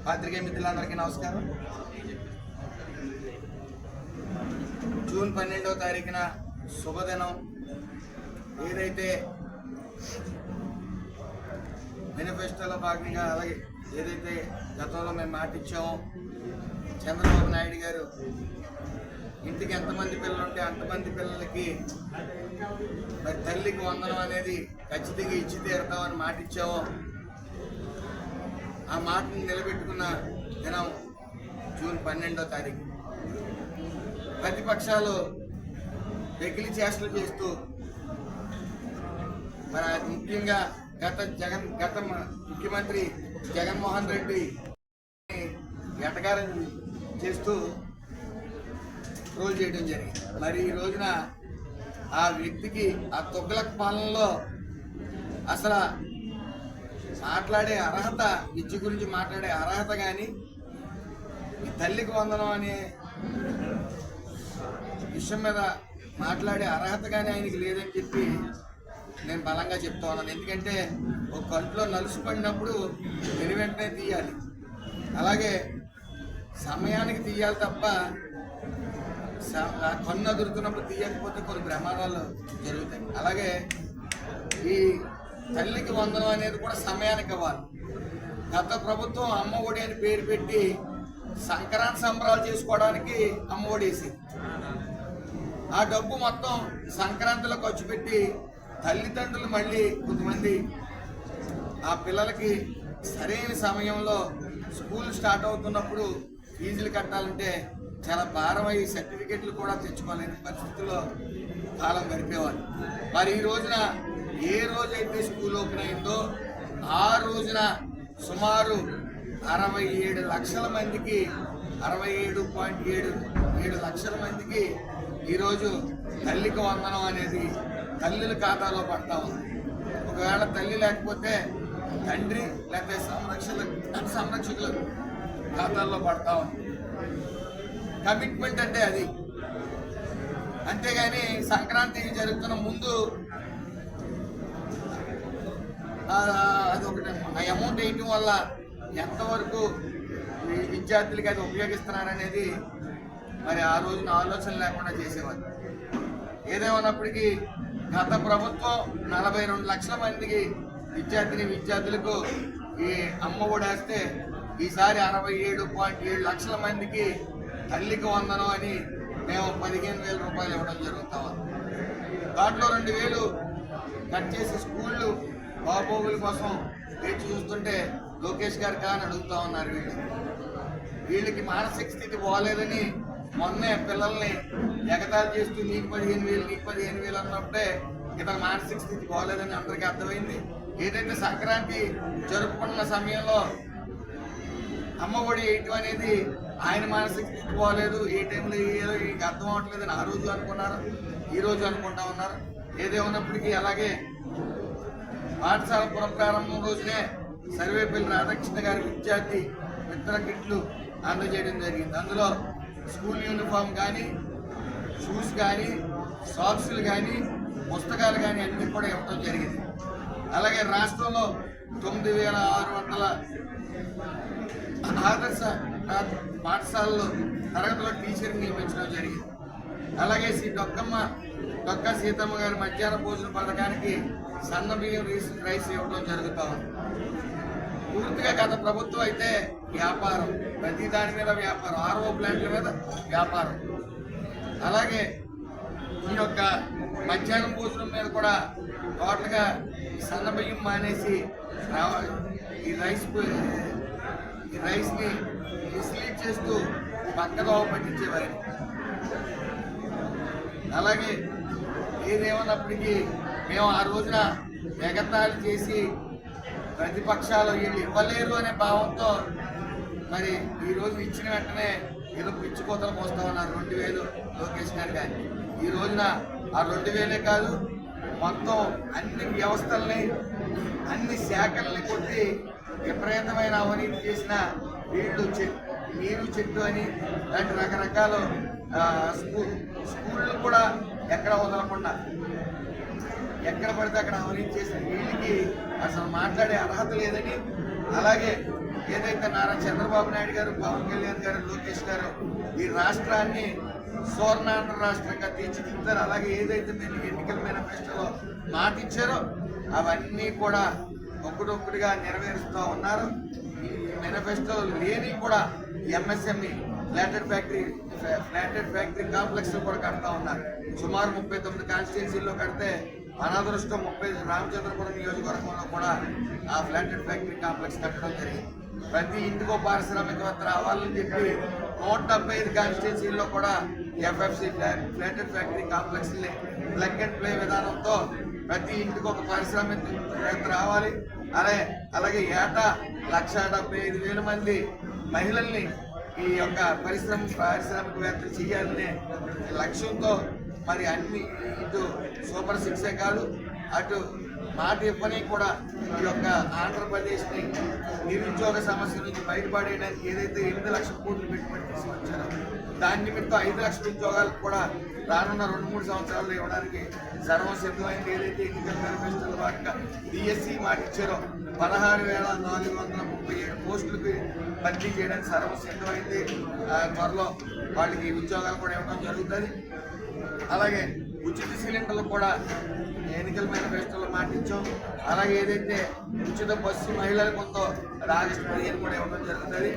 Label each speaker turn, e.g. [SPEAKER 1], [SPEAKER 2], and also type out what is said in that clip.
[SPEAKER 1] పాత్రికేయ మిత్రులందరికీ నమస్కారం. జూన్ 12వ తారీఖున శుభదినం. ఏదైతే మేనిఫెస్టోలో భాగంగా అలాగే ఏదైతే గతంలో మేము మాట ఇచ్చామో, చంద్రబాబు నాయుడు గారు ఇంటికి ఎంతమంది పిల్లలు ఉంటే అంతమంది పిల్లలకి మరి తల్లికి వందనం అనేది ఖచ్చితంగా ఇచ్చి తీరుతామని మాట ఇచ్చామో, ఆ మాటను నిలబెట్టుకున్న దినం జూన్ 12వ తారీఖు. ప్రతిపక్షాలు వెకిలి చేష్టలు చేస్తూ మరి ముఖ్యంగా గత ముఖ్యమంత్రి జగన్మోహన్ రెడ్డి ఎటకారం చేస్తూ ట్రోల్ చేయడం జరిగింది. మరి ఈ రోజున ఆ వ్యక్తికి ఆ తొగ్లక్ పాలనలో అసలు మాట్లాడే అర్హత, విద్య గురించి మాట్లాడే అర్హత కానీ, ఈ తల్లికి వందనం అనే విషయం మీద మాట్లాడే అర్హత కానీ ఆయనకి లేదని చెప్పి నేను బలంగా చెప్తా ఉన్నాను. ఎందుకంటే ఒక కంట్లో నలుసు పడినప్పుడు వెంటనే తీయాలి, అలాగే సమయానికి తీయాలి తప్ప కన్ను అదురుతున్నప్పుడు తీయకపోతే కొన్ని ప్రమాదాలు జరుగుతాయి. అలాగే ఈ తల్లికి వందనం అనేది కూడా సమయానికి ఇవ్వాలి. గత ప్రభుత్వం అమ్మ ఒడి అని పేరు పెట్టి సంక్రాంతి సంబరాలు చేసుకోవడానికి అమ్మ ఒడి వేసి ఆ డబ్బు మొత్తం సంక్రాంతిలో ఖర్చు పెట్టి తల్లిదండ్రులు మళ్ళీ కొంతమంది ఆ పిల్లలకి సరైన సమయంలో స్కూల్ స్టార్ట్ అవుతున్నప్పుడు ఫీజులు కట్టాలంటే చాలా భారమయ్యి సర్టిఫికెట్లు కూడా తెచ్చుకోలేని పరిస్థితుల్లో కాలం గడిపేవారు. మరి ఈ రోజున ఏ రోజైతే స్కూల్ ఓపెన్ అయిందో ఆ రోజున సుమారు 67 లక్షల మందికి 67.7 లక్షల మందికి ఈరోజు తల్లికి వందనం అనేది తల్లుల ఖాతాలో పడతా ఉంది. ఒకవేళ తల్లి లేకపోతే తండ్రి లేకపోతే సంరక్షకుల ఖాతాల్లో పడతా ఉంది. కమిట్మెంట్ అంటే అది. అంతేగాని సంక్రాంతి జరుగుతున్న ముందు అది ఒకటి అమౌంట్ వేయటం వల్ల ఎంతవరకు విద్యార్థులకి అది ఉపయోగిస్తున్నారనేది మరి ఆ రోజున ఆలోచన లేకుండా చేసేవారు. ఏదేమన్నప్పటికీ గత ప్రభుత్వం 42 లక్షల మందికి విద్యార్థులకు ఈ అమ్మ ఒడేస్తే ఈసారి 67.7 లక్షల మందికి తల్లికి వందనం అని మేము 15,000 రూపాయలు ఇవ్వడం జరుగుతాం. దాంట్లో 2,000 కట్ చేసి స్కూళ్ళు బాబోగుల కోసం వేచి చూస్తుంటే లోకేష్ గారు కానీ అడుగుతా ఉన్నారు. వీళ్ళకి మానసిక స్థితి బాగోలేదని మొన్నే పిల్లల్ని ఎగతాళి చేస్తూ నీకు 15,000 అన్నప్పుడే ఇతని మానసిక స్థితి బాగోలేదని అందరికీ అర్థమైంది. ఏదైతే సంక్రాంతి జరుపుకున్న సమయంలో అమ్మ ఒడి వేయటం అనేది ఆయన మానసిక స్థితి బాగోలేదు, ఏ టైంలో వేయాలో ఇంక అర్థం అవ్వట్లేదని ఆ రోజు అనుకున్నారు, ఈ రోజు అనుకుంటా ఉన్నారు. ఏదేమన్నప్పటికీ అలాగే పాఠశాల పునఃప్రారంభం రోజునే సర్వేపల్లి రాధాకృష్ణ గారి విద్యార్థి మిత్ర కిట్లు అందజేయడం జరిగింది. అందులో స్కూల్ యూనిఫామ్ కానీ, షూస్ కానీ, సాక్సులు కానీ, పుస్తకాలు కానీ అన్నీ కూడా ఇవ్వడం జరిగింది. అలాగే రాష్ట్రంలో 9,600 ఆదర్శ పాఠశాలలో తరగతిలో టీచర్ నియమించడం జరిగింది. అలాగే డొక్కా సీతమ్మ గారి మధ్యాహ్న భోజన పథకానికి సన్న బియ్యం రైస్ ఇవ్వడం జరుగుతూ ఉంది. పూర్తిగా గత ప్రభుత్వం అయితే వ్యాపారం, ప్రతి దాని మీద వ్యాపారం, ఆర్ఓ ప్లాంట్ల మీద వ్యాపారం. అలాగే ఈ యొక్క మధ్యాహ్నం భోజనం మీద కూడా టోటల్గా సన్న బియ్యం మానేసి ఈ రైస్ని మిస్లీడ్ చేస్తూ పక్కదోవ పట్టించేవారు. అలాగే ఏదేమన్నప్పటికీ మేము ఆ రోజున ఎగతాళి చేసి ప్రతిపక్షాలు వీళ్ళు ఇవ్వలేరు అనే భావంతో మరి ఈరోజు ఇచ్చిన వెంటనే ఏదో పిచ్చిపోతలు పోస్తా ఉన్నారు 2,000 లోకేష్ గారు. కానీ ఈ రోజున ఆ 2,000 కాదు, మొత్తం అన్ని వ్యవస్థల్ని, అన్ని శాఖల్ని కొట్టి విపరీతమైన అవినీతి చేసిన వీళ్ళు నీరు చెట్టు అని లాంటి రకరకాల స్కూళ్ళు కూడా ఎక్కడ వదలకుండా ఎక్కడ పడితే అక్కడ అవినీతి చేసిన వీళ్ళకి అసలు మాట్లాడే అర్హత లేదని, అలాగే ఏదైతే నారా చంద్రబాబు నాయుడు గారు, పవన్ కళ్యాణ్ గారు, లోకేష్ గారు ఈ రాష్ట్రాన్ని సువర్ణాంధ్ర రాష్ట్రంగా తీర్చిదిద్దారు. అలాగే ఏదైతే మీరు ఎన్నికల మేనిఫెస్టోలో మాట ఇచ్చారో అవన్నీ కూడా ఒక్కడొక్కడిగా నెరవేరుస్తూ ఉన్నారు. ఈ మేనిఫెస్టో లేని కూడా ఎంఎస్ఎంఈ ఫ్లాటెడ్ ఫ్యాక్టరీ కాంప్లెక్స్ కూడా కడతా ఉన్నారు. సుమారు 39 కాన్స్టిట్యున్సీల్లో కడితే అనాదృష్టం 30 రామచంద్రపురం నియోజకవర్గంలో కూడా ఆ ఫ్లాటెడ్ ఫ్యాక్టరీ కాంప్లెక్స్ కట్టడం జరిగింది. ప్రతి ఇంటికో పారిశ్రామికవేత్త రావాలని చెప్పి 175 కాన్స్టిట్యున్సీల్లో కూడా FFC flatted factory complex plug and play విధానంతో ప్రతి ఇంటికి ఒక పారిశ్రామికవేత్త రావాలి. అలాగే ఏటా 1,75,000 మంది మహిళల్ని ఈ యొక్క పారిశ్రామికవేత్తలు చేయాలనే లక్ష్యంతో మరి అన్ని ఇటు సూపర్ 6 కాదు, అటు మాట ఇవ్వని కూడా ఈ యొక్క ఆంధ్రప్రదేశ్ని నిరుద్యోగ సమస్య నుంచి బయటపడేయడానికి ఏదైతే 8 లక్షల కోట్లు పెట్టుబడి తీసుకొచ్చారో దాని నిమిత్తం 5 లక్షల ఉద్యోగాలకు కూడా రానున్న 2-3 సంవత్సరాలు ఇవ్వడానికి సర్వం సిద్ధమైంది. ఏదైతే ఎన్నికల మేనిఫెస్టోల వాటిగా డిఎస్సి మాట ఇచ్చారో 16,437 పోస్టులకి భర్తీ చేయడానికి సర్వం సిద్ధమైంది. త్వరలో వాళ్ళకి ఉద్యోగాలు కూడా ఇవ్వడం జరుగుతుంది. అలాగే ఉచిత సిలిండర్లు కూడా ఎన్నికల మేనిఫెస్టోలో మాటించాం. అలాగే ఏదైతే ఉచిత బస్సు మహిళలకు ఉందో అది ఆగస్టు 15 కూడా ఇవ్వడం జరుగుతుంది.